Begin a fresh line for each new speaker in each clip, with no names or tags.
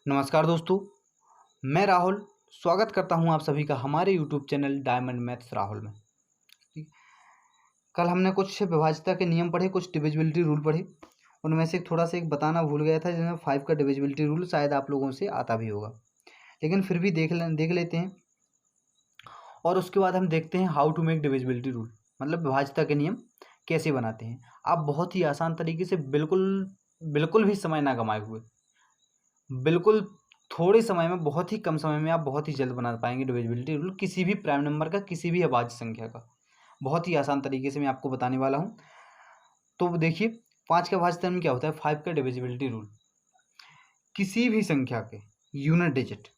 नमस्कार दोस्तों, मैं राहुल स्वागत करता हूं आप सभी का हमारे YouTube channel diamond maths Rahul में। ठीक, कल हमने कुछ विभाज्यता के नियम पढ़े, कुछ डिविजिबिलिटी रूल पढ़े। उनमें से थोड़ा सा एक बताना भूल गया था, जिसमें 5 का डिविजिबिलिटी रूल शायद आप लोगों से आता भी होगा, लेकिन फिर भी देख लेते हैं। और उसके बाद हम देखते हैं how to make divisibility rule, मतलब विभाज्यता के नियम कैसे बनाते हैं। आप बहुत ही आसान तरीके से, बिल्कुल भी समय ना गंवाए हुए, बिल्कुल थोड़े समय में, बहुत ही कम समय में आप बहुत ही जल्द बना पाएंगे डिविजिबिलिटी रूल, किसी भी प्राइम नंबर का, किसी भी अभाज्य संख्या का। बहुत ही आसान तरीके से मैं आपको बताने वाला हूँ। तो देखिए, 5 के अभाज्यता में क्या होता है, 5 का डिविजिबिलिटी रूल। किसी भी संख्या के यूनिट डिजिट,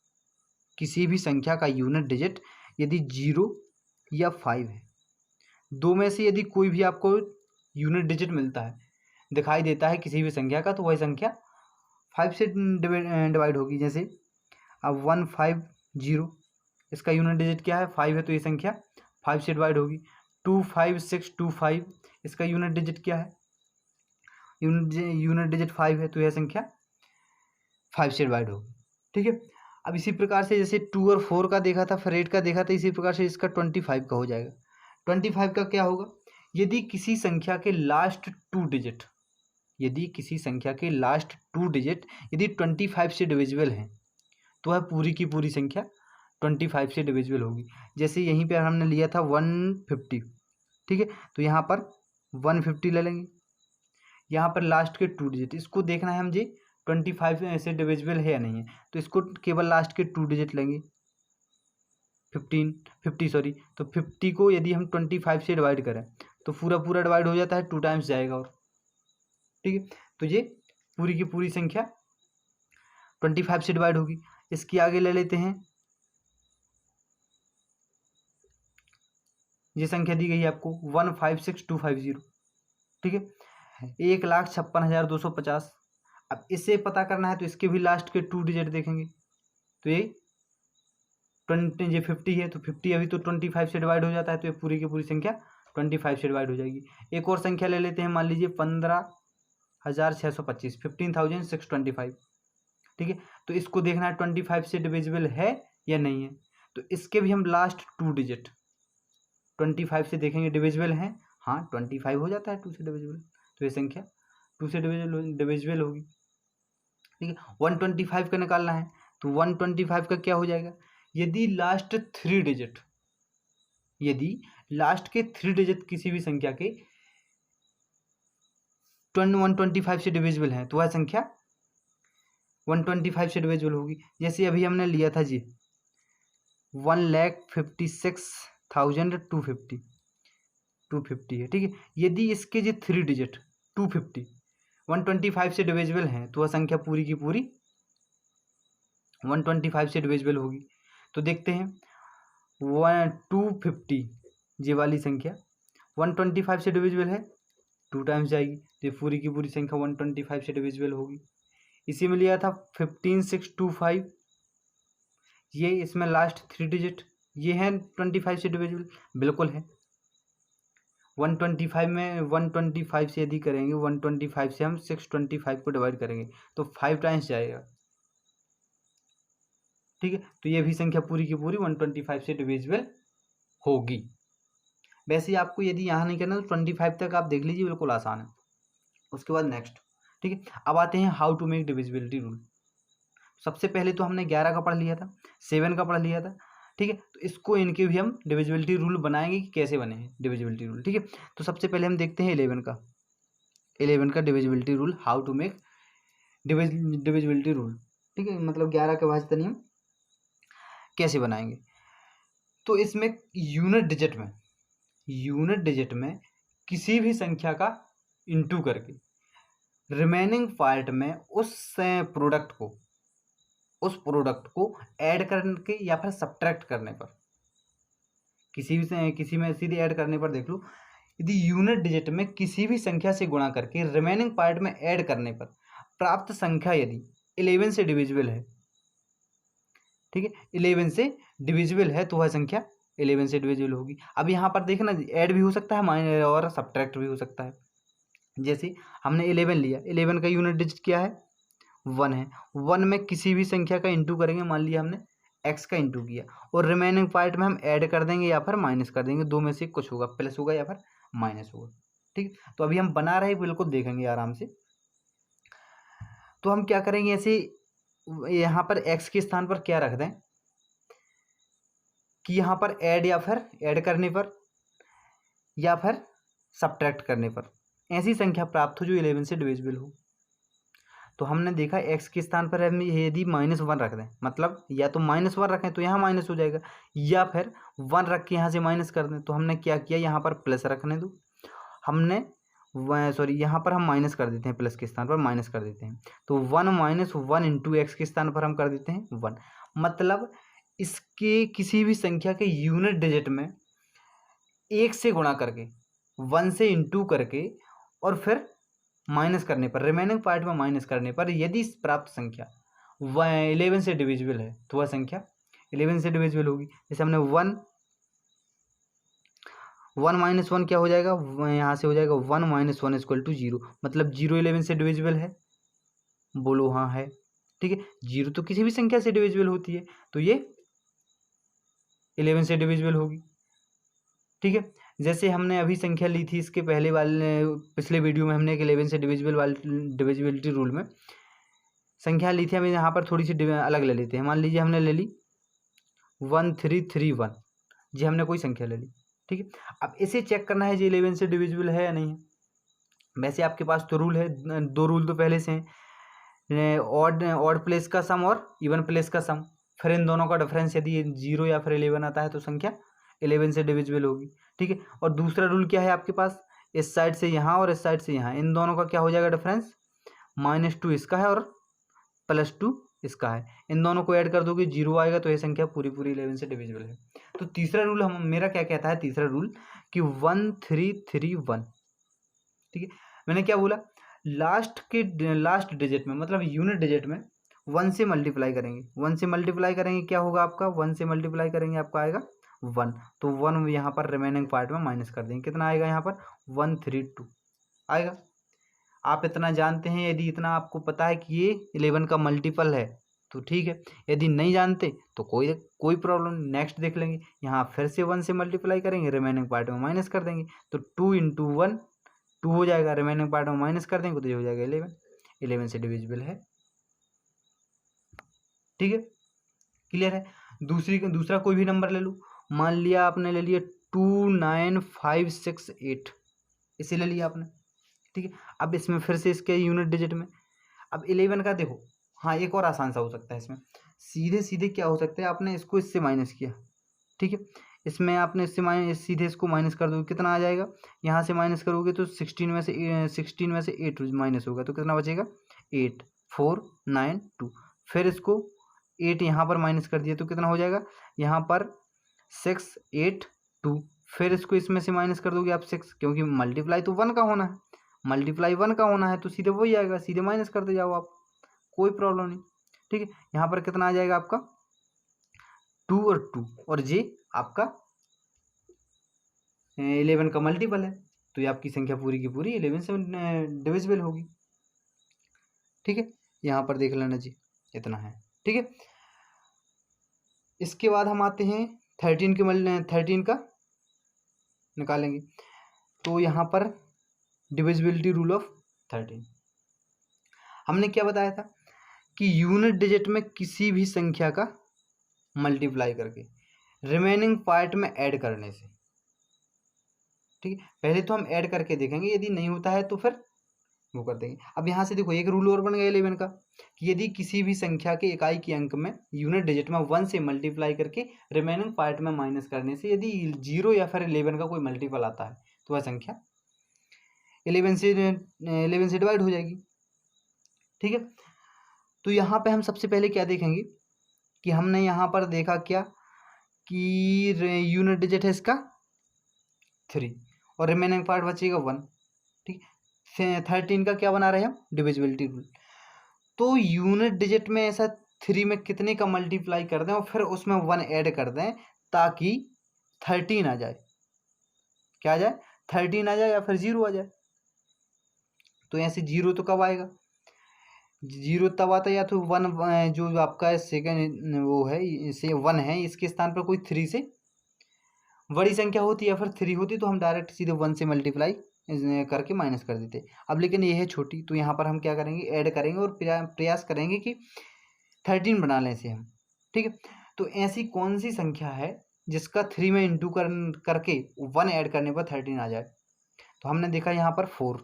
किसी भी संख्या का यूनिट डिजिट यदि 0 या 5 है, दो में से यदि कोई भी आपको यूनिट डिजिट मिलता है, दिखाई देता है किसी भी संख्या का, तो वही संख्या 5 से डिवाइड होगी। जैसे अब 150, इसका यूनिट डिजिट क्या है, 5 है, तो ये संख्या 5 से डिवाइड होगी। 25625, इसका यूनिट डिजिट क्या है, यूनिट डिजिट 5 है, तो यह संख्या 5 से डिवाइड होगी। ठीक है। अब इसी प्रकार से जैसे 2 और 4 का देखा था, फिर 8 का देखा था, इसी प्रकार से इसका 25 का हो जाएगा। 25 का क्या होगा, यदि किसी संख्या के लास्ट 2 डिजिट, यदि किसी संख्या के लास्ट 2 डिजिट यदि 25 से डिविजिबल हैं, तो वह पूरी की पूरी संख्या 25 से डिविजिबल होगी। जैसे यहीं पर हमने लिया था 150, ठीक है, तो यहाँ पर 150 ले लेंगे। यहाँ पर लास्ट के 2 डिजिट, इसको देखना है मुझे 25 से डिविजिबल है या नहीं है, तो इसको केवल लास्ट के 2 डिजिट लेंगे। 50 तो 50 को यदि हम 25 से डिवाइड करें तो पूरा डिवाइड हो जाता है, 2 टाइम्स जाएगा। और ठीक है, तो ये पूरी की पूरी संख्या 25 से डिवाइड होगी। इसकी आगे ले लेते हैं, ये संख्या दी गई है आपको 156250, ठीक है, 1,56,250। अब इसे पता करना है तो इसके भी लास्ट के 2 डिजिट देखेंगे, तो ये 50 है, तो 50 अभी तो 25 से डिवाइड हो जाता है, तो ये पूरी की पूरी संख्या 25 से डिवाइड हो जाएगी। एक और संख्या ले लेते हैं, मान लीजिए 15,625, 15,625, ठीक है, तो इसको देखना है 25 से डिविजिबल है या नहीं है, तो इसके भी हम लास्ट 2 डिजिट 25 से देखेंगे, डिविजिबल है, हाँ 25 हो जाता है 2 से डिविजिबल, तो ये संख्या 2 से डिविजिबल होगी। ठीक है, 125 का निकालना है, तो 125 का क्या हो जाएगा, यदि लास्ट 3 डिजिट, यदि लास्ट के 3 डिजिट किसी भी संख्या के 125 से डिविजिबल है, तो वह संख्या 125 से डिविजिबल होगी। जैसे अभी हमने लिया था जी 1,56,250, 250 है, ठीक है, यदि इसके जो 3 डिजिट 250 125 से डिविजिबल हैं, तो वह संख्या पूरी की पूरी 125 से डिविजिबल होगी। तो देखते हैं 250, ये वाली संख्या 125 से डिविजिबल है, 2 टाइम्स जाएगी, तो पूरी की पूरी संख्या 125 से डिविजिबल होगी। इसी में लिया था 15,625, ये इसमें लास्ट 3 डिजिट ये हैं 25 से डिविजिबल, बिल्कुल है। 125 में 125 से यदि करेंगे, 125 से हम 625 को डिवाइड करेंगे तो 5 टाइम्स जाएगा, ठीक है, तो ये भी संख्या पूरी की पूरी 125 से डिविजिबल होगी। वैसे ही आपको यदि यहाँ नहीं करना तो 25 तक आप देख लीजिए, बिल्कुल आसान है। उसके बाद नेक्स्ट, ठीक है, अब आते हैं how to make divisibility rule. सबसे पहले तो हमने 11 का पढ़ लिया था, 7 का पढ़ लिया था, ठीक है, तो इसको इनके भी हम डिविजिबिलिटी रूल बनाएंगे कि कैसे बने हैं डिविजिबिलिटी रूल, ठीक है। तो सबसे पहले हम देखते हैं 11 का divisibility rule, how to make divisibility rule, ठीक है, मतलब 11 के भाज्यता नियम कैसे बनाएंगे। तो इसमें यूनिट डिजिट में किसी भी संख्या का इंटू करके रिमेनिंग पार्ट में उस प्रोडक्ट को ऐड करके या फिर सब्ट्रैक्ट करने पर, किसी में सीधे ऐड करने पर देख लो, यदि यूनिट डिजिट में किसी भी संख्या से गुणा करके रिमेनिंग पार्ट में ऐड करने पर प्राप्त संख्या यदि 11 से डिविजिबल है, ठीक है, 11 से डिविजिबल है, तो वह संख्या 11 से डिविजिबल होगी। अब यहाँ पर देखना, ऐड भी हो सकता है और सब्ट्रैक्ट भी हो सकता है। जैसे हमने 11 लिया, 11 का यूनिट डिजिट क्या है 1 है। 1 में किसी भी संख्या का इंटू करेंगे, मान लिया हमने x का इंटू किया, और रिमेनिंग पार्ट में हम ऐड कर देंगे या फिर माइनस कर देंगे, दो में से कुछ होगा, प्लस होगा या फिर माइनस होगा। ठीक, तो अभी हम बना रहे हैं, बिल्कुल देखेंगे आराम से। तो हम क्या करेंगे, ऐसे यहाँ पर x के स्थान पर क्या रख दें कि यहाँ पर ऐड या फिर ऐड करने पर या फिर सब्ट्रैक्ट करने पर ऐसी संख्या प्राप्त हो जो 11 से डिविजिबल हो। तो हमने देखा x के स्थान पर हम यदि -1 रख दें, मतलब या तो -1 रखें तो यहाँ माइनस हो जाएगा, या फिर 1 रख के यहाँ से माइनस कर दें। तो हमने क्या किया, यहाँ पर प्लस रखने दो, हमने सॉरी यहाँ पर हम माइनस कर देते हैं, प्लस के स्थान पर माइनस कर देते हैं। तो 1 - 1 इंटू एक्स के स्थान पर हम कर देते हैं 1। मतलब इसके किसी भी संख्या के यूनिट डिजिट में 1 से गुणा करके, 1 से इंटू करके और फिर माइनस करने पर, रिमेनिंग पार्ट में माइनस करने पर यदि प्राप्त संख्या 11 से डिविजिबल है तो वह संख्या 11 से डिविजिबल होगी। जैसे हमने 1 - 1 क्या हो जाएगा, यहाँ से हो जाएगा 1 - 1 = 0, मतलब 0 11 से डिविजिबल है, बोलो हाँ है। ठीक है, 0 तो किसी भी संख्या से डिविजिबल होती है, तो ये 11 से डिविजिबल होगी। ठीक है, जैसे हमने अभी संख्या ली थी इसके पहले वाले पिछले वीडियो में, हमने एक 11 से डिविजिबिलिटी रूल में संख्या ली थी। हमें यहाँ पर थोड़ी सी अलग ले लेते हैं। मान लीजिए हमने ले ली 1331, जी हमने कोई संख्या ले ली। ठीक है, अब इसे चेक करना है जी 11 से डिविजिबल है या नहीं है। वैसे आपके पास तो रूल है, 2 रूल तो पहले से हैं, ऑड प्लेस का सम और इवन प्लेस का सम। फिर इन दोनों का डिफरेंस यदि 0 या फिर 11 आता है तो संख्या 11 से डिविजिबल होगी। ठीक है, और दूसरा रूल क्या है आपके पास, इस साइड से यहाँ और इस साइड से यहाँ, इन दोनों का क्या हो जाएगा डिफरेंस, -2 इसका है और +2 इसका है। इन दोनों को ऐड कर दोगे 0 आएगा, तो ये संख्या पूरी 11 से डिविजिबल है। तो तीसरा रूल मेरा क्या कहता है, तीसरा रूल कि 1331। ठीक है, मैंने क्या बोला, लास्ट डिजिट में, मतलब यूनिट डिजिट में 1 से मल्टीप्लाई करेंगे, 1 से मल्टीप्लाई करेंगे क्या होगा आपका, 1 से मल्टीप्लाई करेंगे आपका आएगा 1। तो 1 यहाँ पर रिमेनिंग पार्ट में माइनस कर देंगे, कितना आएगा यहाँ पर 132 आएगा। आप इतना जानते हैं, यदि इतना आपको पता है कि ये 11 का मल्टीपल है तो ठीक है, यदि नहीं जानते तो कोई प्रॉब्लम नहीं, नेक्स्ट देख लेंगे। यहाँ फिर से 1 से मल्टीप्लाई करेंगे, रिमेनिंग पार्ट में माइनस कर देंगे, तो 2 × 1 2 हो जाएगा, रिमेनिंग पार्ट में माइनस कर देंगे तो ये हो जाएगा 11 से डिविजिबल है। ठीक है, क्लियर है। दूसरा कोई भी नंबर ले लो, मान लिया आपने ले लिया 29568, इसे ले लिया आपने। ठीक है, अब इसमें फिर से इसके यूनिट डिजिट में, अब 11 का देखो, हाँ एक और आसान सा हो सकता है इसमें, सीधे सीधे क्या हो सकता है, आपने इसको इससे माइनस किया। ठीक है, इसमें आपने इससे माइनस, सीधे इसको माइनस कर दोगे, कितना आ जाएगा, यहाँ से माइनस करोगे तो 16 में से 8 माइनस होगा, तो कितना बचेगा 8 4 9 2। फिर इसको 8 यहाँ पर माइनस कर दिया तो कितना हो जाएगा, यहाँ पर 6 8 2। फिर इसको इसमें से माइनस कर दोगे आप 6, क्योंकि मल्टीप्लाई तो 1 का होना है, मल्टीप्लाई 1 का होना है, तो सीधे वही आएगा, सीधे माइनस करते जाओ आप, कोई प्रॉब्लम नहीं। ठीक है, यहाँ पर कितना आ जाएगा आपका 2 और 2, और जे आपका 11 का मल्टीपल है, तो ये आपकी संख्या पूरी की पूरी 11 से डिविजिबल होगी। ठीक है, यहाँ पर देख लेना जी, इतना है। ठीक है, इसके बाद हम आते हैं 13 का निकालेंगे, तो यहाँ पर डिविजिबिलिटी रूल ऑफ 13 हमने क्या बताया था कि यूनिट डिजिट में किसी भी संख्या का मल्टीप्लाई करके रिमेनिंग पार्ट में ऐड करने से। ठीक है, पहले तो हम ऐड करके देखेंगे, यदि नहीं होता है तो फिर वो कर देंगे। अब यहाँ से देखो एक रूल और बन गया 11 का, कि यदि किसी भी संख्या के इकाई के अंक में यूनिट डिजिट में 1 से मल्टीप्लाई करके रिमेनिंग पार्ट में माइनस करने से यदि 0 या फिर 11 का कोई मल्टीपल आता है तो वह संख्या 11 से डिवाइड हो जाएगी। ठीक है, तो यहाँ पे हम सबसे पहले क्या देखेंगे कि हमने यहाँ पर देखा क्या कि यूनिट डिजिट है इसका 3 और रिमेनिंग पार्ट बचेगा 1। ठीक, 13 का क्या बना रहे हैं हम, डिविजिबिलिटी रूल। तो यूनिट डिजिट में ऐसा 3 में कितने का मल्टीप्लाई कर दें और फिर उसमें 1 ऐड कर दें ताकि 13 आ जाए, क्या आ जाए 13 आ जाए या फिर 0 आ जाए। तो ऐसे 0 तो कब आएगा, जीरो तब आता है या तो वन, जो आपका सेकंड वो है इसे वन है, इसके स्थान पर कोई थ्री से बड़ी संख्या होती है या फिर थ्री होती तो हम डायरेक्ट सीधे वन से मल्टीप्लाई करके माइनस कर देते। अब लेकिन ये है छोटी, तो यहाँ पर हम क्या करेंगे, ऐड करेंगे और प्रयास करेंगे कि 13 बना लें इसे हम। ठीक है, तो ऐसी कौन सी संख्या है जिसका 3 में इंटू करके 1 ऐड करने पर 13 आ जाए। तो हमने देखा यहाँ पर 4,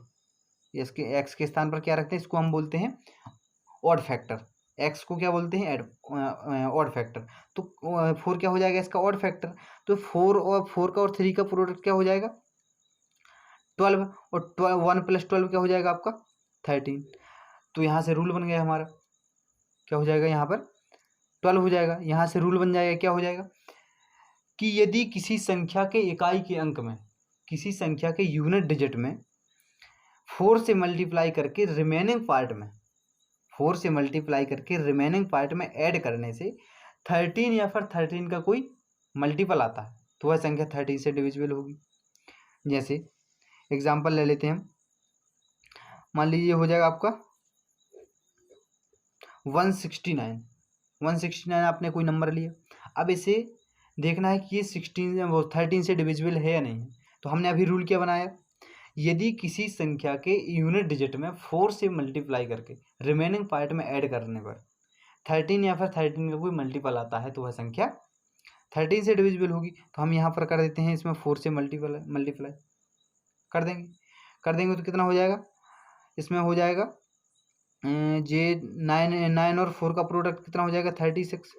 इसके एक्स के स्थान पर क्या रखते हैं, इसको हम बोलते हैं ऑड फैक्टर। एक्स को क्या बोलते हैं, ऐड ऑड फैक्टर। तो 4 क्या हो जाएगा इसका ऑड फैक्टर। तो 4 का और 3 का प्रोडक्ट क्या हो जाएगा 12, और 1 + 12 क्या हो जाएगा आपका 13। तो यहाँ से रूल बन गया हमारा, क्या हो जाएगा यहाँ पर 12 हो जाएगा। यहाँ से रूल बन जाएगा, क्या हो जाएगा कि यदि किसी संख्या के इकाई के अंक में, किसी संख्या के यूनिट डिजिट में 4 से मल्टीप्लाई करके रिमेनिंग पार्ट में, 4 से मल्टीप्लाई करके रिमेनिंग पार्ट में ऐड करने से 13 या फिर 13 का कोई मल्टीपल आता है तो वह संख्या 13 से डिविजिबल होगी। जैसे एग्जांपल ले लेते हैं हम, मान लीजिए हो जाएगा आपका 169 आपने कोई नंबर लिया। अब इसे देखना है कि ये 13 से डिविजिबल है या नहीं। तो हमने अभी रूल क्या बनाया, यदि किसी संख्या के यूनिट डिजिट में 4 से मल्टीप्लाई करके रिमेनिंग पार्ट में ऐड करने पर 13 या फिर 13 का कोई मल्टीपल आता है तो वह संख्या 13 से डिविजिबल होगी। तो हम यहाँ पर कर देते हैं, इसमें 4 से मल्टीप्लाई कर देंगे तो कितना हो जाएगा, इसमें हो जाएगा जे 9 और 4 का प्रोडक्ट कितना हो जाएगा 36।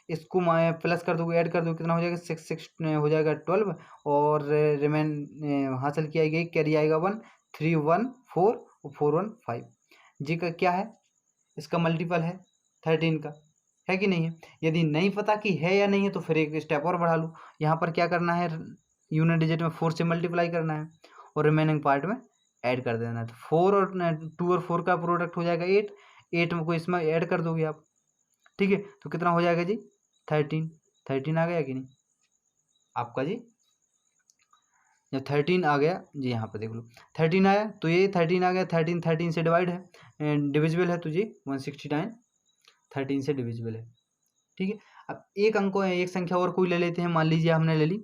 इसको प्लस कर दो, ऐड कर दो, कितना हो जाएगा 6 हो जाएगा 12, और रिमेन हासिल किया गया कैरी आएगा 1, 3 1 4 और 4 1 5। जी का क्या है, इसका मल्टीपल है 13 का, है कि नहीं है। यदि नहीं पता कि है या नहीं है तो फिर एक स्टेप और बढ़ा लो, यहाँ पर क्या करना है, यूनिट डिजिट में 4 से मल्टीप्लाई करना है और रिमेनिंग पार्ट में ऐड कर देना है। तो 4 और 2 और 4 का प्रोडक्ट हो जाएगा 8, 8 में को इसमें ऐड कर दोगे आप। ठीक है, तो कितना हो जाएगा जी 13 आ गया कि नहीं आपका जी, जब 13 आ गया जी, यहाँ पर देख लो 13 आया तो ये 13 आ गया, 13 से डिवाइड है, डिविजिबल है तो जी 169 13 से डिविजिबल है। ठीक है, अब एक अंक एक संख्या और कोई ले लेते हैं, मान लीजिए हमने ले ली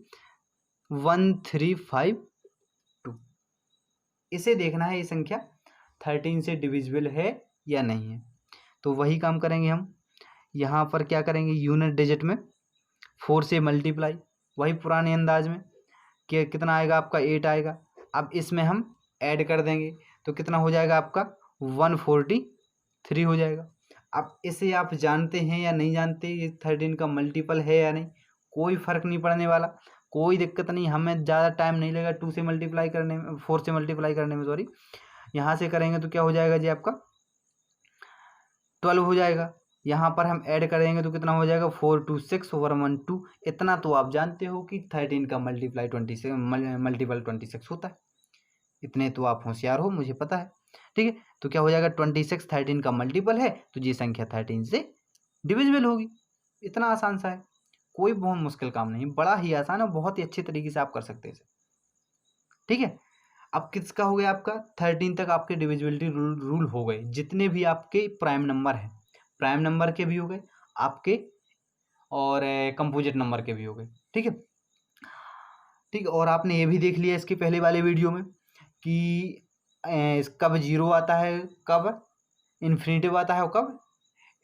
1352। इसे देखना है ये संख्या 13 से डिविजिबल है या नहीं है। तो वही काम करेंगे हम, यहाँ पर क्या करेंगे, यूनिट डिजिट में 4 से मल्टीप्लाई, वही पुराने अंदाज में कि कितना आएगा आपका 8 आएगा। अब इसमें हम ऐड कर देंगे तो कितना हो जाएगा आपका 143 हो जाएगा। अब इसे आप जानते हैं या नहीं जानते, ये 13 का मल्टीपल है या नहीं, कोई फ़र्क नहीं पड़ने वाला, कोई दिक्कत नहीं, हमें ज़्यादा टाइम नहीं लगेगा 2 से मल्टीप्लाई करने में, 4 से मल्टीप्लाई करने में, सॉरी। यहाँ से करेंगे तो क्या हो जाएगा जी आपका 12 हो जाएगा। यहाँ पर हम ऐड करेंगे तो कितना हो जाएगा 4 2 6 ओवर 1 2। इतना तो आप जानते हो कि 13 का मल्टीपल 26 होता है, इतने तो आप होशियार हो, मुझे पता है। ठीक है, तो क्या हो जाएगा 26 13 का मल्टीपल है तो ये संख्या 13 से डिविजिबल होगी। इतना आसान सा है, कोई बहुत मुश्किल काम नहीं, बड़ा ही आसान और बहुत ही अच्छे तरीके से आप कर सकते हैं इसे। ठीक है, अब किसका हो गया आपका 13 तक आपके डिविजिबिलिटी रूल हो गए, जितने भी आपके प्राइम नंबर हैं, प्राइम नंबर के भी हो गए आपके और कंपोजिट नंबर के भी हो गए। ठीक है, ठीक है, और आपने ये भी देख लिया इसके पहले वाले वीडियो में कि कब जीरो आता है, कब इन्फिनिटिव आता है और कब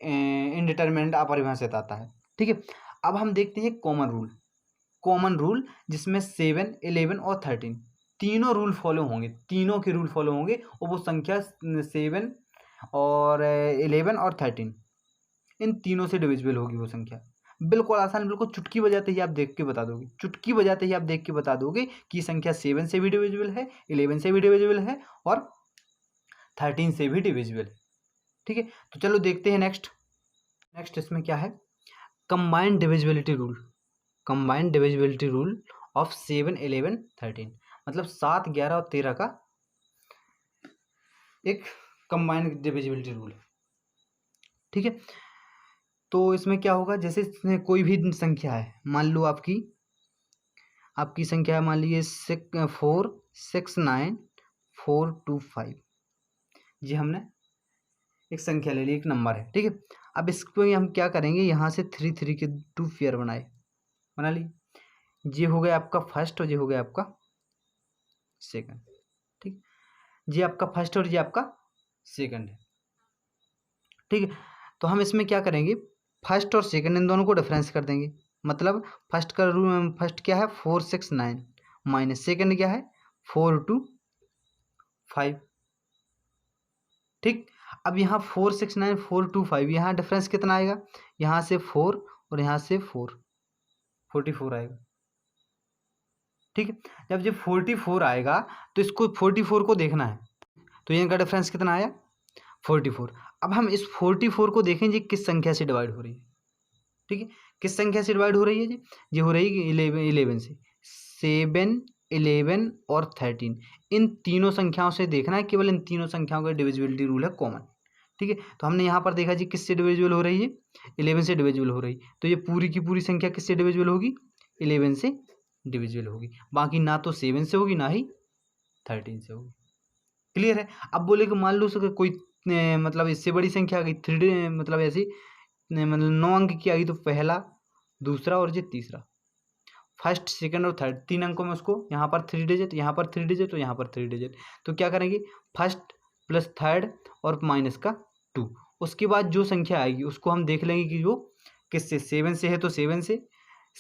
इनडिटरमिनेट अपरिभाषित आता है। ठीक है, अब हम देखते हैं कॉमन रूल जिसमें 7 11 और 13 तीनों रूल फॉलो होंगे, तीनों के रूल फॉलो होंगे और वो संख्या 7 और 11 और 13 इन तीनों से डिविजिबल होगी वो संख्या। बिल्कुल आसान, बिल्कुल चुटकी बजाते ही आप देख के बता दोगे, चुटकी बजाते ही आप देख के बता दोगे कि संख्या 7 से भी डिविजिबल है, 11 से भी डिविजिबल है और 13 से भी डिविजिबल है। ठीक है, तो चलो देखते हैं नेक्स्ट इसमें क्या है, कंबाइंड डिविजिबिलिटी रूल ऑफ 7 11 13, मतलब 7 11 और 13 का एक कंबाइंड डिविजिबिलिटी रूल है। ठीक है, तो इसमें क्या होगा, जैसे कोई भी संख्या है, मान लो आपकी संख्या है, मान लीजिए 4 6 9 4 2 5, ये हमने एक संख्या ले ली, एक नंबर है, ठीक है। अब इसको हम क्या करेंगे, यहाँ से 3 3 के 2 पेयर बना ली। ये हो गया आपका फर्स्ट और ये हो गया आपका सेकंड, ठीक। ये आपका फर्स्ट और ये आपका सेकंड है, ठीक है। तो हम इसमें क्या करेंगे, फर्स्ट और सेकंड इन दोनों को डिफरेंस कर देंगे। मतलब फर्स्ट क्या है 4 6 9 माइनस सेकंड क्या है 4 2 5, ठीक। अब यहाँ 4 6 9 4 2 5, यहाँ डिफरेंस कितना आएगा, यहाँ से 4 और यहाँ से 4 44 आएगा, ठीक है। जब ये 44 आएगा तो इसको 44 को देखना है, तो इनका डिफरेंस कितना आया 44। अब हम इस 44 को देखें जी किस संख्या से डिवाइड हो रही है, ठीक है। किस संख्या से डिवाइड हो रही है जी, ये हो रही है 11 से। 7 11 और 13 इन तीनों संख्याओं से देखना है, केवल इन तीनों संख्याओं का डिविजिबिलिटी रूल है कॉमन, ठीक है। तो हमने यहाँ पर देखा जी किससे डिविजिबल हो रही है 11 से डिविजिबल हो रही, तो ये पूरी की पूरी संख्या किससे डिविजिबल होगी 11 से डिविजिबल होगी, बाकी ना तो 7 से होगी ना ही 13 से होगी, क्लियर है। अब बोले कि मान लो कोई मतलब इससे बड़ी संख्या आ गई 3 मतलब ऐसी मतलब 9 अंक की आ गई, तो पहला दूसरा और ये तीसरा, फर्स्ट सेकंड और थर्ड 3 अंकों में उसको यहाँ पर 3 डिजिट, यहाँ पर 3 डिजिट, तो यहाँ पर 3 डिजिट। तो क्या करेंगे फर्स्ट प्लस थर्ड और माइनस का 2, उसके बाद जो संख्या आएगी उसको हम देख लेंगे कि वो किससे 7 से है, तो 7 से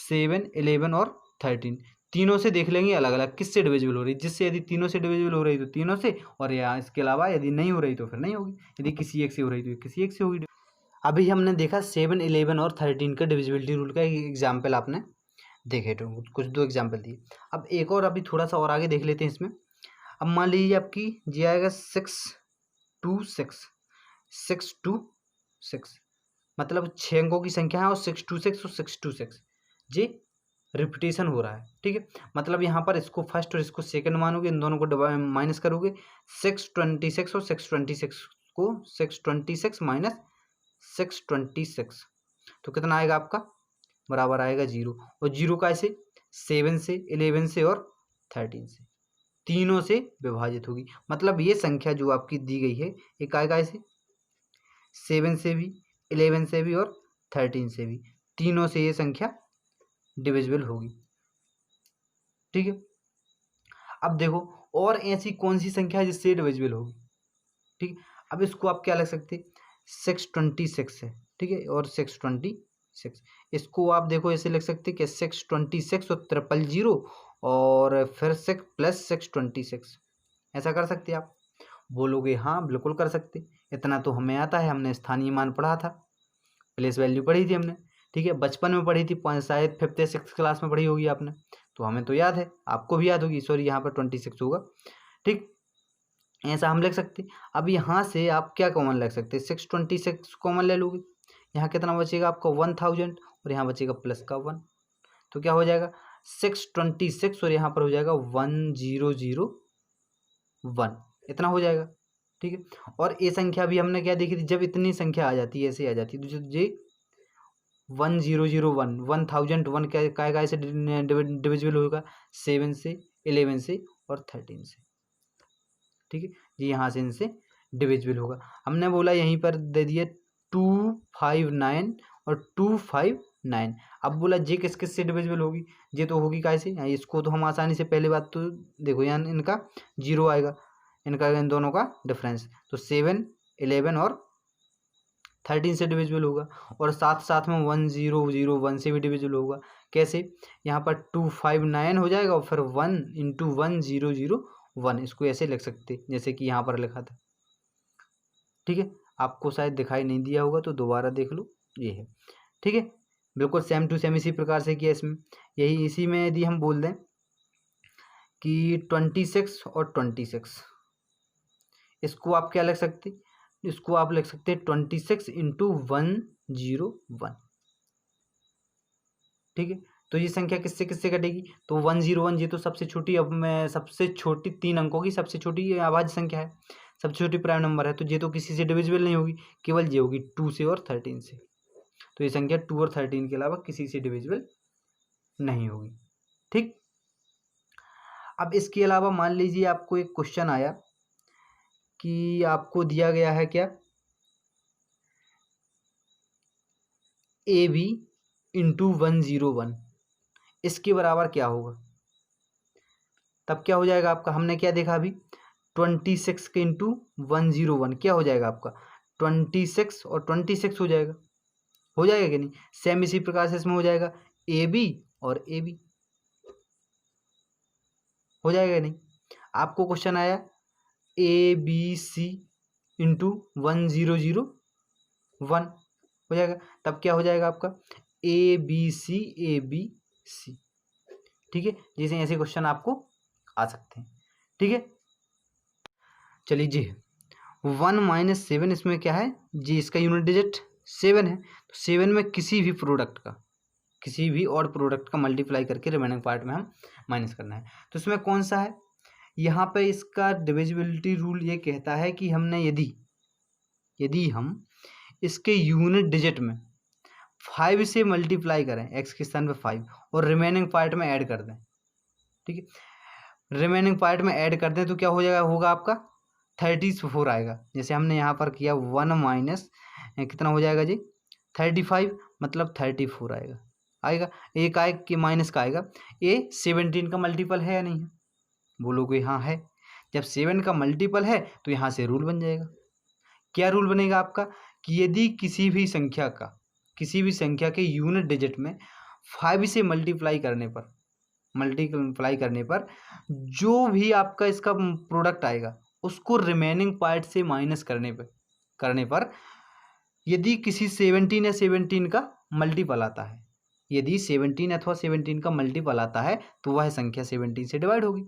7 11 और 13 तीनों से देख लेंगे अलग अलग किससे डिविजिबल हो रही है, जिससे यदि तीनों से डिविजिबल हो रही तो तीनों से, और या इसके अलावा यदि नहीं हो रही तो फिर नहीं होगी, यदि किसी एक से हो रही तो किसी एक से होगी। अभी हमने देखा 7 11 और 13 का डिविजिबिलिटी रूल का एक एग्जाम्पल आपने देखे, तो कुछ 2 एग्जाम्पल दिए। अब एक और अभी थोड़ा सा और आगे देख लेते हैं इसमें। अब मान लीजिए आपकी जी आएगा 6 2 6 6 2 6, मतलब 6 अंकों की संख्या है और 6 2 6 और 6 2 6 ये रिपीटेशन हो रहा है, ठीक है। मतलब यहाँ पर इसको फर्स्ट और इसको सेकंड मानोगे, इन दोनों को माइनस करोगे, 626 और 626 को 626 माइनस 626, तो कितना आएगा आपका बराबर आएगा 0, और 0 का ऐसे 7 से 11 से और 13 से तीनों से विभाजित होगी। मतलब ये संख्या जो आपकी दी गई है एक आएगा ऐसे 7 से भी 11 से भी और 13 से भी, तीनों से ये संख्या डिविजिबल होगी, ठीक है। अब देखो और ऐसी कौन सी संख्या है जिससे डिविजिबल होगी, ठीक। अब इसको आप क्या लिख सकते 626 है, ठीक है, और 626 इसको आप देखो ऐसे लिख सकते कि 626 और 000 और फिर 6 प्लस 626, ऐसा कर सकते आप। बोलोगे हाँ बिल्कुल कर सकते, इतना तो हमें आता है, हमने स्थानीय मान पढ़ा था, प्लेस वैल्यू पढ़ी थी हमने, ठीक है, बचपन में पढ़ी थी, शायद 5th या 6th क्लास में पढ़ी होगी आपने, तो हमें तो याद है, आपको भी याद होगी, सॉरी यहाँ पर 26 होगा, ठीक। ऐसा हम लिख सकते। अब यहाँ से आप क्या कॉमन लग सकते 626 कॉमन ले लोगे, यहाँ कितना बचेगा आपका 1000 और यहाँ बचेगा प्लस का 1, तो क्या हो जाएगा 626 और यहाँ पर हो जाएगा 1001, इतना हो जाएगा, ठीक है। और ये संख्या भी हमने क्या देखी थी, जब इतनी संख्या आ जाती है ऐसे आ जाती है, तो ये 1001 1001 क्या ऐसे डिविजिबल होगा 7 से 11 से और 13 से, ठीक है जी, यहाँ से इनसे डिविजिबल होगा। हमने बोला यहीं पर दे दिए 259 और 259, अब बोला जे किस किस से डिविजिबल होगी, जे तो होगी कैसे, इसको तो हम आसानी से, पहली बात तो देखो यहाँ इनका 0 आएगा, इनका इन दोनों का डिफरेंस, तो 7 11 और 13 से डिविजिबल होगा, और साथ साथ में 1001 से भी डिविजिबल होगा, कैसे, यहाँ पर 259 हो जाएगा और फिर 1 इंटू 1001, इसको ऐसे लिख सकते जैसे कि यहाँ पर लिखा था, ठीक है। आपको शायद दिखाई नहीं दिया होगा तो दोबारा देख लो, ये है, ठीक है, बिल्कुल सेम टू सेम इसी प्रकार से किया इसमें। यही इसी में यदि हम बोल दें कि 26 और 26, इसको आप क्या लिख सकते, इसको आप लिख सकते हैं 26 इंटू 101, ठीक है। तो ये संख्या किससे किससे कटेगी, तो 101 ये तो सबसे छोटी, अब मैं सबसे छोटी 3 अंकों की सबसे छोटी अभाज्य संख्या है, सबसे छोटी प्राइम नंबर है, तो ये तो किसी से डिविजिबल नहीं होगी, केवल ये होगी 2 से और 13 से, तो ये संख्या 2 और 13 के अलावा किसी से डिविजिबल नहीं होगी, ठीक। अब इसके अलावा मान लीजिए आपको एक क्वेश्चन आया कि आपको दिया गया है क्या AB इंटू 101 इसके बराबर क्या होगा? तब क्या हो जाएगा आपका? हमने क्या देखा अभी? 26 के इंटू 101 क्या हो जाएगा आपका? 26 और 26 हो जाएगा कि नहीं? सेम इसी प्रकार से इसमें हो जाएगा AB और AB हो जाएगा नहीं? आपको क्वेश्चन आया ABC इंटू 1001 हो जाएगा, तब क्या हो जाएगा आपका? ABC ABC। ठीक है, जैसे ऐसे क्वेश्चन आपको आ सकते हैं। ठीक है, चलिए जी 1 - 7 इसमें क्या है जी? इसका यूनिट डिजिट 7 है, तो 7 में किसी भी प्रोडक्ट का, किसी भी और प्रोडक्ट का मल्टीप्लाई करके रिमेनिंग पार्ट में हम माइनस करना है। तो इसमें कौन सा है? यहाँ पे इसका डिविजिबिलिटी रूल ये कहता है कि हमने यदि हम इसके यूनिट डिजिट में 5 से मल्टीप्लाई करें, एक्स के स्थान पे 5, और रिमेनिंग पार्ट में ऐड कर दें। ठीक है, रिमेनिंग पार्ट में ऐड कर दें तो क्या हो जाएगा? होगा आपका 34 आएगा। जैसे हमने यहाँ पर किया 1 माइनस कितना हो जाएगा जी? 35, मतलब 34 आएगा। एक आए कि माइनस का आएगा। ये 17 का मल्टीपल है या नहीं है? बोलोगे हाँ है। जब 7 का मल्टीपल है तो यहाँ से रूल बन जाएगा। क्या रूल बनेगा आपका? कि यदि किसी भी संख्या के यूनिट डिजिट में 5 से मल्टीप्लाई करने पर जो भी आपका इसका प्रोडक्ट आएगा उसको रिमेनिंग पार्ट से माइनस करने पर यदि किसी 17 या 17 का मल्टीपल आता है, यदि 17 अथवा 17 का मल्टीपल आता है तो वह संख्या 17 से डिवाइड होगी।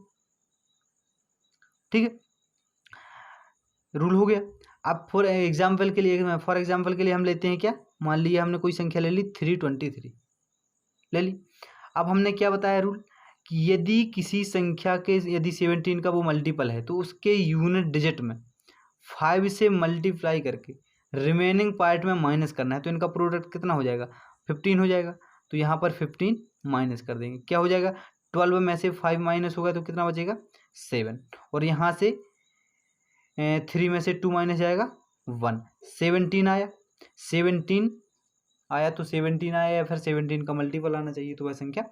ठीक है, रूल हो गया। अब फॉर एग्जाम्पल के लिए हम लेते हैं क्या? मान लीजिए हमने कोई संख्या ले ली 323 ले ली। अब हमने क्या बताया रूल? कि यदि किसी संख्या के यदि 17 का वो मल्टीपल है तो उसके यूनिट डिजिट में 5 से मल्टीप्लाई करके रिमेनिंग पार्ट में माइनस करना है। तो इनका प्रोडक्ट कितना हो जाएगा? 15 हो जाएगा। तो यहाँ पर 15 माइनस कर देंगे, क्या हो जाएगा? 12 में से 5 माइनस होगा तो कितना बचेगा? 7। और यहाँ से 3 में से 2 माइनस जाएगा 1। 17 आया, 17 आया तो 17 आया या फिर 17 का मल्टीपल आना चाहिए, तो वह संख्या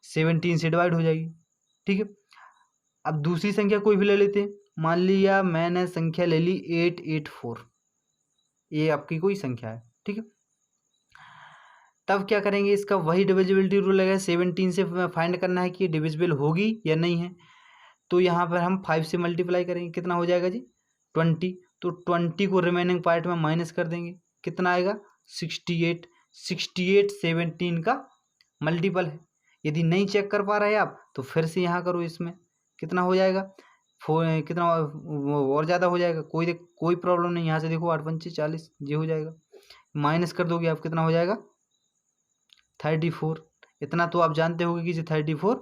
17 से डिवाइड हो जाएगी। ठीक है, अब दूसरी संख्या कोई भी ले लेते हैं। मान लिया मैंने संख्या ले ली 884, ये आपकी कोई संख्या है। ठीक है, तब क्या करेंगे? इसका वही डिविजिबिलिटी रूल लगेगा। 17 से फाइंड करना है कि ये डिविजिबल होगी या नहीं है। तो यहाँ पर हम 5 से मल्टीप्लाई करेंगे, कितना हो जाएगा जी? 20। तो 20 को रिमेनिंग पार्ट में माइनस कर देंगे, कितना आएगा? 68। 68 17 का मल्टीपल है। यदि नहीं चेक कर पा रहे आप तो फिर से यहाँ करो, इसमें कितना हो जाएगा? कितना और ज़्यादा हो जाएगा, कोई प्रॉब्लम नहीं। यहाँ से देखो 8 पंचे 40 ये हो जाएगा। माइनस कर दोगे आप, कितना हो जाएगा? 34। इतना तो आप जानते होगे कि 34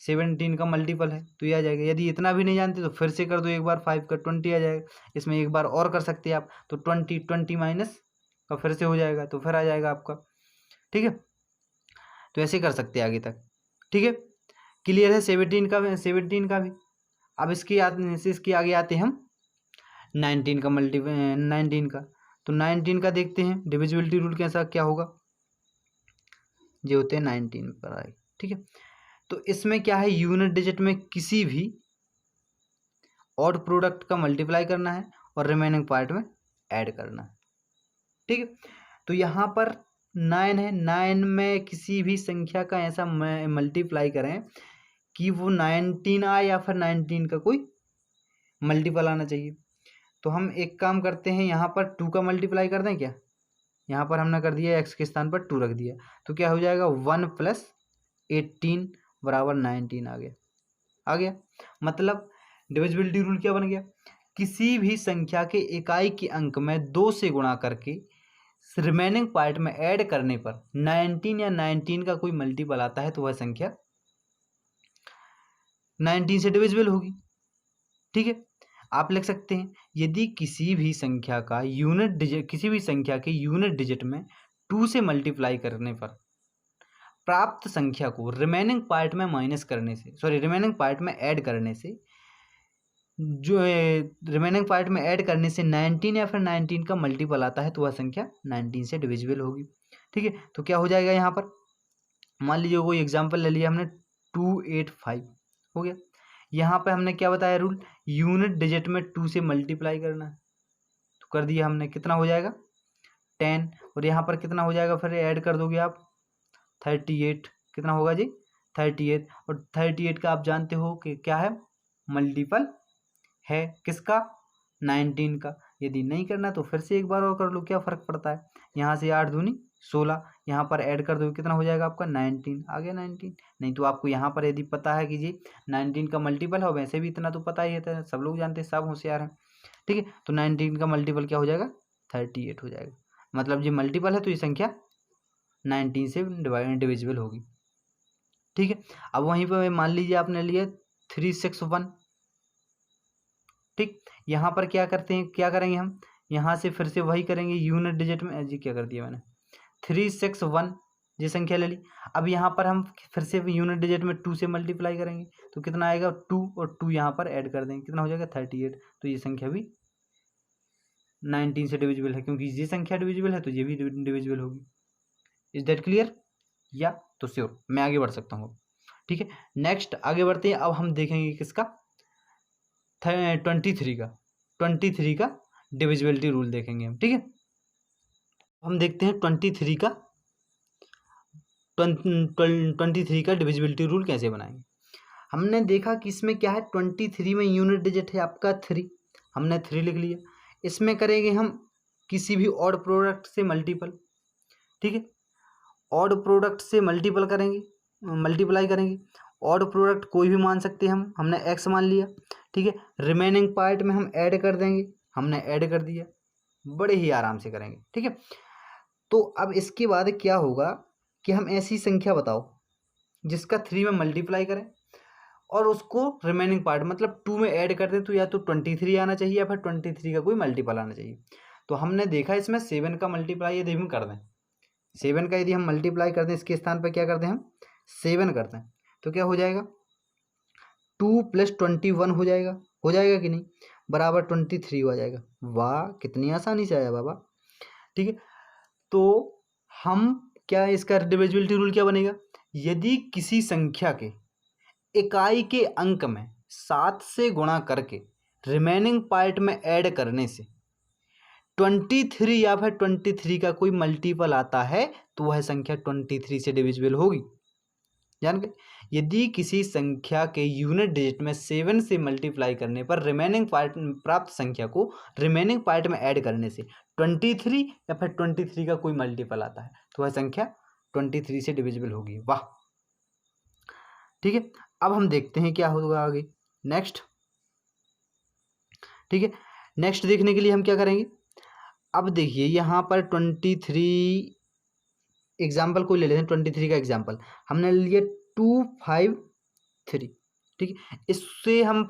17 का मल्टीपल है, तो ये आ जाएगा। यदि इतना भी नहीं जानते तो फिर से कर दो एक बार, 5 का 20 आ जाएगा। इसमें एक बार और कर सकते हैं आप, तो 20 माइनस का फिर से हो जाएगा, तो फिर आ जाएगा आपका। ठीक है, तो ऐसे कर सकते हैं आगे तक। ठीक है, क्लियर है 17 का भी। अब इसके आगे आते हैं हम 19 का 19 का। तो 19 का देखते हैं डिविजिबिलिटी रूल कैसा क्या होगा। जो होते हैं 19 पर आए। ठीक है, तो इसमें क्या है? यूनिट डिजिट में किसी भी ऑड प्रोडक्ट का मल्टीप्लाई करना है और रिमेनिंग पार्ट में ऐड करना है। ठीक है, तो यहाँ पर 9 है, 9 में किसी भी संख्या का ऐसा मल्टीप्लाई करें कि वो 19 आए या फिर 19 का कोई मल्टीपल आना चाहिए। तो हम एक काम करते हैं, यहाँ पर 2 का मल्टीप्लाई कर दें क्या? यहाँ पर हमने कर दिया, एक्स के स्थान पर 2 रख दिया, तो क्या हो जाएगा? 1 + 18 बराबर 19 आ गया। मतलब डिविजिबिलिटी रूल क्या बन गया? किसी भी संख्या के इकाई के अंक में 2 से गुणा करके रिमेनिंग पार्ट में ऐड करने पर 19 या 19 का कोई मल्टीपल आता है तो वह संख्या 19 से डिविजिबल होगी। ठीक है, आप लिख सकते हैं यदि किसी भी संख्या के यूनिट डिजिट में 2 से मल्टीप्लाई करने पर प्राप्त संख्या को रिमेनिंग पार्ट में ऐड करने से जो रिमेनिंग पार्ट में ऐड करने से 19 या फिर 19 का मल्टीपल आता है तो वह संख्या 19 से डिविजिबल होगी। ठीक है, तो क्या हो जाएगा यहाँ पर, मान लीजिए कोई एग्जांपल ले लिया हमने 285 हो गया। यहाँ पे हमने क्या बताया रूल, यूनिट डिजिट में 2 से मल्टीप्लाई करना है, तो कर दिया हमने, कितना हो जाएगा 10, और यहाँ पर कितना हो जाएगा फिर ऐड कर दोगे आप 38, कितना होगा जी 38, और 38 का आप जानते हो कि क्या है, मल्टीपल है किसका, 19 का। यदि नहीं करना तो फिर से एक बार और कर लो, क्या फ़र्क पड़ता है, यहाँ से 8 दूनी 16, यहाँ पर ऐड कर दो कितना हो जाएगा आपका 19, आ गया 19। नहीं तो आपको यहाँ पर यदि पता है कि जी 19 का मल्टीपल है, वैसे भी इतना तो पता ही है, सब लोग जानते हैं, सब होशियार हैं। ठीक है, तो 19 का मल्टीपल क्या हो जाएगा 38 हो जाएगा, मतलब जी मल्टीपल है तो ये संख्या 19 से डिविजिबल होगी। ठीक है, अब वहीं पर मान लीजिए आपने लिया 361। ठीक, यहाँ पर क्या करते हैं, क्या करेंगे हम, यहाँ से फिर से वही करेंगे, यूनिट डिजिट में जी क्या कर दिया मैंने 361 ये संख्या ले ली। अब यहाँ पर हम फिर से यूनिट डिजिट में 2 से मल्टीप्लाई करेंगे तो कितना आएगा 2, और 2 यहाँ पर ऐड कर देंगे, कितना हो जाएगा 38। तो ये संख्या भी 19 से डिविजिबल है, क्योंकि ये संख्या डिविजिबल है तो ये भी डिविजिबल होगी। इज दैट क्लियर, या तो श्योर मैं आगे बढ़ सकता हूँ। ठीक है, नेक्स्ट आगे बढ़ते हैं। अब हम देखेंगे किसका 23 का डिविजिबिलिटी रूल देखेंगे हम। ठीक है, हम देखते हैं 23 का डिविजिबिलिटी रूल कैसे बनाएंगे। हमने देखा कि इसमें क्या है, 23 में यूनिट डिजिट है आपका 3, हमने 3 लिख लिया। इसमें करेंगे हम किसी भी ऑड प्रोडक्ट से मल्टीपल। ठीक है, ऑड प्रोडक्ट से मल्टीपल करेंगे, मल्टीप्लाई करेंगे। ऑड प्रोडक्ट कोई भी मान सकते हैं हम, हमने एक्स मान लिया। ठीक है, रिमेनिंग पार्ट में हम ऐड कर देंगे, हमने ऐड कर दिया, बड़े ही आराम से करेंगे। ठीक है, तो अब इसके बाद क्या होगा कि हम ऐसी संख्या बताओ जिसका 3 में मल्टीप्लाई करें और उसको रिमेनिंग पार्ट मतलब 2 में ऐड कर दें, तो या तो 23 आना चाहिए या फिर 23 का कोई मल्टीपल आना चाहिए। तो हमने देखा इसमें 7 का मल्टीप्लाई यदि हम कर दें, 7 का यदि हम मल्टीप्लाई कर दें, इसके स्थान पर क्या करते हैं हम 7 करते हैं, तो क्या हो जाएगा 2 + 21 हो जाएगा कि नहीं, बराबर 23 हो जाएगा। वाह, कितनी आसानी से आया बाबा। ठीक है, तो हम क्या, इसका डिविजिबिलिटी रूल क्या बनेगा, यदि किसी संख्या के इकाई के अंक में 7 से गुणा करके रिमेनिंग पार्ट में ऐड करने से 23 या फिर 23 का कोई मल्टीपल आता है तो वह संख्या 23 से डिविजिबल होगी। जान गए, यदि किसी संख्या के यूनिट डिजिट में 7 से मल्टीप्लाई करने पर रिमेनिंग पार्ट प्राप्त संख्या को रिमेनिंग पार्ट में ऐड करने से 23 या फिर 23 का कोई मल्टीपल आता है तो वह संख्या 23 से डिविजिबल होगी। वाह, ठीक है, अब हम देखते हैं क्या होगा आगे नेक्स्ट। ठीक है, नेक्स्ट देखने के लिए हम क्या करेंगे, अब देखिए यहाँ पर 23 एग्जाम्पल को ले लेते हैं। 23 का एग्जाम्पल हमने लिया 253। ठीक है, इससे हमें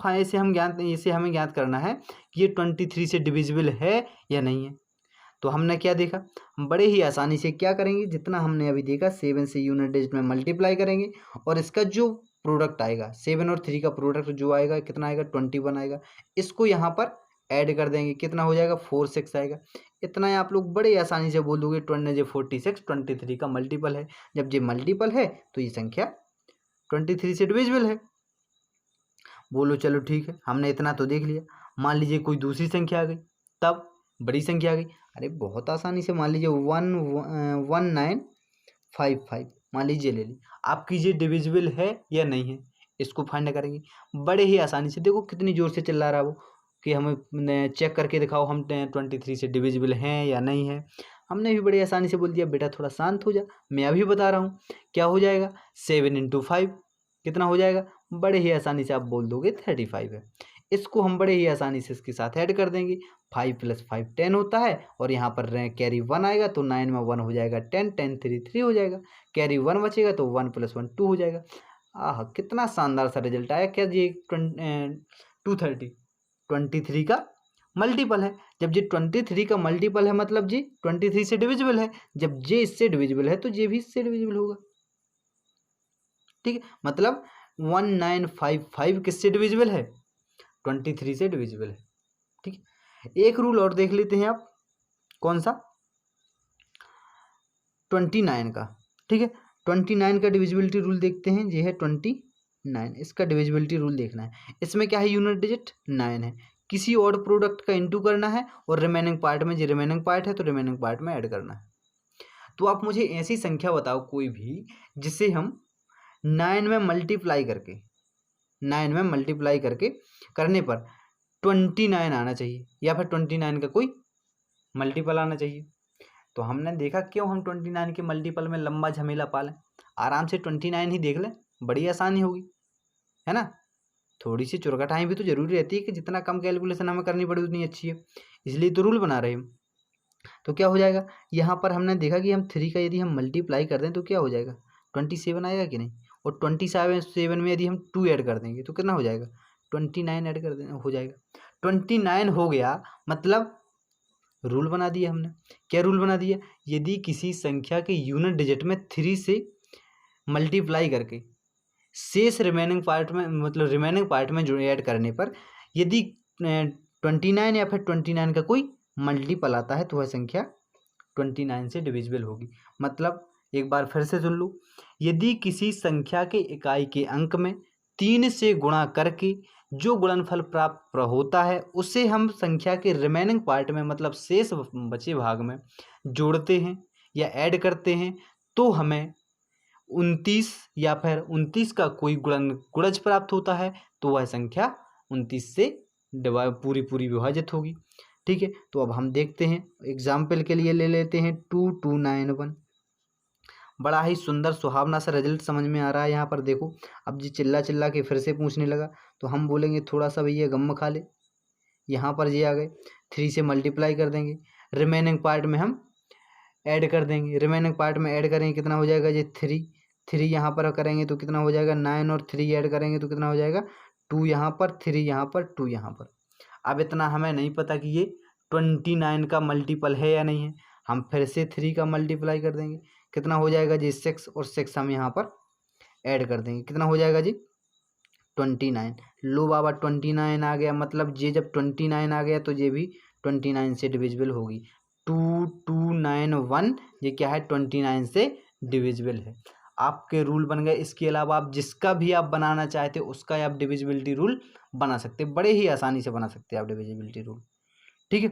ज्ञात करना है कि ये 23 से डिविजिबल है या नहीं है। तो हमने क्या देखा, बड़े ही आसानी से क्या करेंगे, जितना हमने अभी देखा 7 से यूनिट डिजिट में मल्टीप्लाई करेंगे और इसका जो प्रोडक्ट आएगा 7 और 3 का प्रोडक्ट जो आएगा कितना आएगा 21 आएगा, इसको यहाँ पर ऐड कर देंगे, कितना हो जाएगा 46 आएगा। इतना ही आप लोग बड़े आसानी से बोल दोगे 46 23 का मल्टीपल है। जब ये मल्टीपल है तो ये संख्या 23 से डिविजिबल है। बोलो चलो ठीक है, हमने इतना तो देख लिया। मान लीजिए कोई दूसरी संख्या आ गई, तब बड़ी संख्या आ गई, अरे बहुत आसानी से मान लीजिए 1955 मान लीजिए ले ली, आपकी ये डिविजिबल है या नहीं है इसको फाइंड करेंगे बड़े ही आसानी से। देखो कितनी ज़ोर से चिल्ला रहा है वो कि हमें चेक करके दिखाओ हम 23 से डिविजिबल हैं या नहीं है। हमने भी बड़ी आसानी से बोल दिया, बेटा थोड़ा शांत हो जा, मैं अभी बता रहा हूँ। क्या हो जाएगा 7 × 5 कितना हो जाएगा, बड़े ही आसानी से आप बोल दोगे 35 है। इसको हम बड़े ही आसानी से इसके साथ ऐड कर देंगे, 5 + 5 10 होता है और यहाँ पर कैरी 1 आएगा तो 9 में 1 हो जाएगा 10, 10 3 3 हो जाएगा, कैरी 1 बचेगा तो 1 + 1 2 हो जाएगा। आह कितना शानदार सा रिजल्ट आया। क्या ये 23 का मल्टीपल है। जब ये 23 का मल्टीपल है मतलब जी 23 से डिविजिबल है, जब ये इससे डिविजिबल है तो ये भी इससे डिविजिबल होगा। ठीक है, मतलब 1955 किससे डिविजिबल है 23 से डिविजिबल है। ठीक है, एक रूल और देख लेते हैं आप, कौन सा, 29 का। ठीक है, 29 का डिविजिबिलिटी रूल देखते हैं। ये है 29, इसका डिविजिबिलिटी रूल देखना है। इसमें क्या है, यूनिट डिजिट 9 है, किसी और प्रोडक्ट का इंटू करना है और रिमेनिंग पार्ट में, जो रिमेनिंग पार्ट है तो रिमेनिंग पार्ट में ऐड करना है। तो आप मुझे ऐसी संख्या बताओ कोई भी जिसे हम 9 में मल्टीप्लाई करके, 9 में मल्टीप्लाई करके करने पर 29 आना चाहिए, या फिर 29 का कोई मल्टीपल आना चाहिए। तो हमने देखा क्यों हम 29 के मल्टीपल में लंबा झमेला पालें, आराम से 29 ही देख लें, बड़ी आसानी होगी, है ना। थोड़ी सी चुरकटाई भी तो जरूरी रहती है कि जितना कम कैलकुलेशन हमें करनी पड़े उतनी अच्छी है, इसलिए तो रूल बना रहे हैं हम। तो क्या हो जाएगा, यहाँ पर हमने देखा कि हम 3 का यदि हम मल्टीप्लाई कर दें तो क्या हो जाएगा, 27 आएगा कि नहीं। और 27 में यदि हम 2 ऐड कर देंगे तो कितना हो जाएगा, 29 ऐड कर देना हो जाएगा। 29 हो गया, मतलब रूल बना दिया हमने। क्या रूल बना दिया, यदि किसी संख्या के यूनिट डिजिट में 3 से मल्टीप्लाई करके शेष रिमेनिंग पार्ट में, मतलब रिमेनिंग पार्ट में जो ऐड करने पर यदि 29 या फिर 29 का कोई मल्टीपल आता है तो वह संख्या 29 से डिविजिबल होगी। मतलब एक बार फिर से सुन लो, यदि किसी संख्या के इकाई के अंक में 3 से गुणा करके जो गुणनफल प्राप्त होता है उसे हम संख्या के रिमेनिंग पार्ट में, मतलब शेष बचे भाग में जोड़ते हैं या ऐड करते हैं, तो हमें 29 या फिर 29 का कोई गुणज प्राप्त होता है, तो वह संख्या 29 से पूरी विभाजित होगी। ठीक है, तो अब हम देखते हैं, एग्जाम्पल के लिए ले लेते हैं 2291। बड़ा ही सुंदर सुहावना सा रिजल्ट समझ में आ रहा है। यहाँ पर देखो, अब जी चिल्ला चिल्ला के फिर से पूछने लगा तो हम बोलेंगे थोड़ा सा भैया गम खा ले। यहाँ पर ये आ गए, 3 से मल्टीप्लाई कर देंगे, रिमेनिंग पार्ट में हम ऐड कर देंगे, रिमेनिंग पार्ट में ऐड करेंगे कितना हो जाएगा, ये 3 यहाँ पर करेंगे तो कितना हो जाएगा, 9 और 3 ऐड करेंगे तो कितना हो जाएगा, 2 यहाँ पर, 3 यहाँ पर, 2 यहाँ पर। अब इतना हमें नहीं पता कि ये 29 का मल्टीपल है या नहीं है, हम फिर से 3 का मल्टीप्लाई कर देंगे, कितना हो जाएगा जी 6, और 6 हम यहाँ पर ऐड कर देंगे, कितना हो जाएगा जी 29। लो बाबा 29 आ गया, मतलब ये जब 29 आ गया तो ये भी 29 से डिविजिबल होगी। 2291 ये क्या है, 29 से डिविजिबल है। आपके रूल बन गए। इसके अलावा आप जिसका भी आप बनाना चाहते हो उसका आप डिविजिबिलिटी रूल बना सकते हैं, बड़े ही आसानी से बना सकते हैं आप डिविजिबिलिटी रूल। ठीक है,